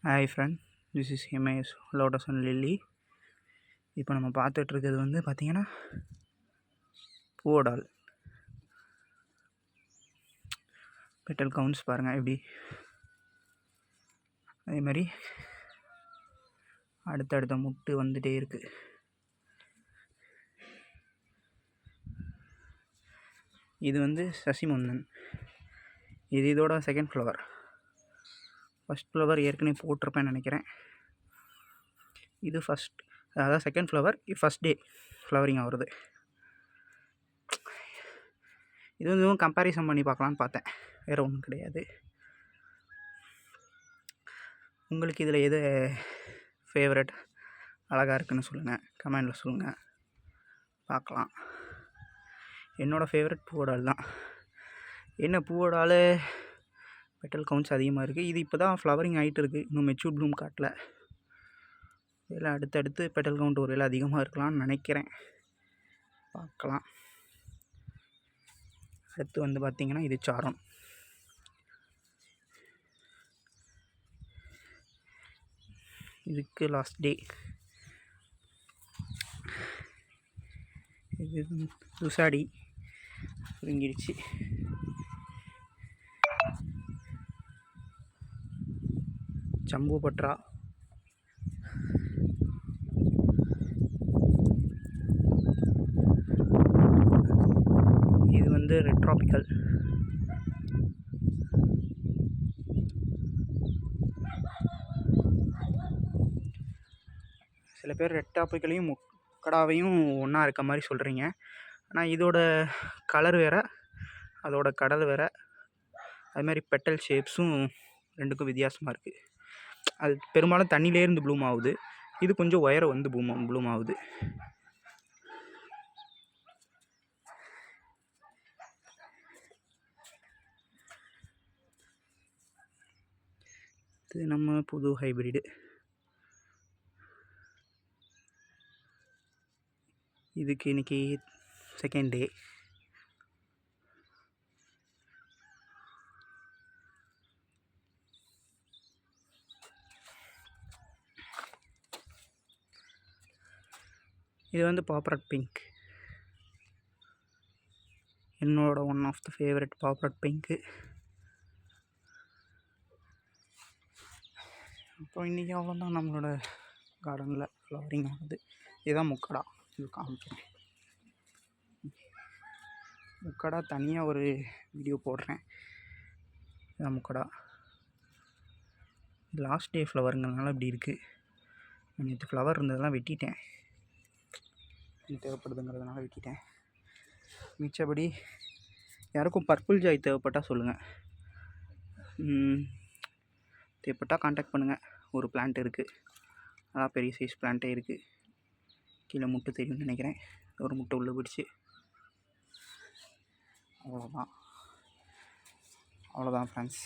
Hi friend, this is MIS lotus and lily. இப்போ நம்ம பார்த்துட்ருக்கிறது வந்து பார்த்திங்கன்னா பூவோடால். பெட்டல் கவுண்ட்ஸ் பாருங்கள் எப்படி. அதே மாதிரி அடுத்தடுத்த முட்டு வந்துகிட்டே இருக்குது. இது வந்து சசிமுந்தன். இது இதோட செகண்ட் ஃப்ளவர். ஃபஸ்ட் ஃப்ளவர் ஏற்கனவே போட்டிருப்பேன்னு நினைக்கிறேன். இது ஃபஸ்ட், அதாவது செகண்ட் ஃப்ளவர். இது ஃபஸ்ட் டே ஃப்ளவரிங் ஆகுறது. இது வந்து கம்பேரிசன் பண்ணி பார்க்கலான்னு பார்த்தேன், வேறு ஒன்றும் கிடையாது. உங்களுக்கு இதில் எது ஃபேவரட் அழகாக இருக்குதுன்னு சொல்லுங்கள், கமெண்டில் சொல்லுங்கள், பார்க்கலாம். என்னோடய ஃபேவரட் பூவோடால் தான். என்ன பூவோடால் பெட்டல் கவுண்ட்ஸ் அதிகமாக இருக்குது. இது இப்போ தான் ஃப்ளவரிங் ஆகிட்டு இருக்குது, இன்னும் மெச்சூர் ப்ளூம் காட்டல. இதில் அடுத்தடுத்து பெட்டல் கவுண்ட் ஒரு வேலை அதிகமாக இருக்கலாம்னு நினைக்கிறேன், பார்க்கலாம். அடுத்து வந்து பார்த்திங்கன்னா இது சாரம். இதுக்கு லாஸ்ட் டே. இது துசாடி சுருங்கிடுச்சு. ஜம்பு பட்ரா. இது வந்து ரெட் ட்ராபிக்கல். சில பேர் ரெட் ட்ராபிக்கலையும் முக்கடாவையும் ஒன்றா இருக்க மாதிரி சொல்கிறீங்க. ஆனால் இதோட கலர் வேறு, அதோட கடல் வேறு. அதுமாதிரி பெட்டல் ஷேப்ஸும் ரெண்டுக்கும் வித்தியாசமாக இருக்குது. அது பெரும்பாலும் தண்ணியிலேருந்து ப்ளூம் ஆகுது, இது கொஞ்சம் உயரம் வந்து ப்ளூம் ஆகுது. இது நம்ம புது ஹைப்ரிடு. இதுக்கு இன்றைக்கி செகண்ட் டே. இது வந்து பாப்ரட் பிங்க், என்னோட one of the favourite pomfret pink. அப்புறம் இன்றைக்கி அவ்வளோதான் நம்மளோட கார்டனில் ஃப்ளவரிங் ஆகுது. இதுதான் முக்கடா. இது காமிக்கிறேன். முக்கடா தனியாக ஒரு வீடியோ போடுறேன். இதுதான் முக்கடா. லாஸ்ட் டே ஃப்ளவருங்கிறதுனால இப்படி இருக்குது. நேற்று ஃப்ளவர் இருந்ததெல்லாம் வெட்டிட்டேன், தேவைப்படுதுங்கிறதுனால வெட்டிட்டேன். மிச்சபடி யாருக்கும் பர்பிள் ஜாய் தேவைப்பட்டால் சொல்லுங்கள், தேவைப்பட்டால் காண்டாக்ட் பண்ணுங்கள். ஒரு பிளான்ட் இருக்குது, அதான் பெரிய சைஸ் பிளான்ட்டே இருக்குது. கீழே முட்டை தெரியும்னு நினைக்கிறேன், ஒரு முட்டை உள்ளே போயிடுச்சு. அவ்வளோதான் ஃப்ரெண்ட்ஸ்.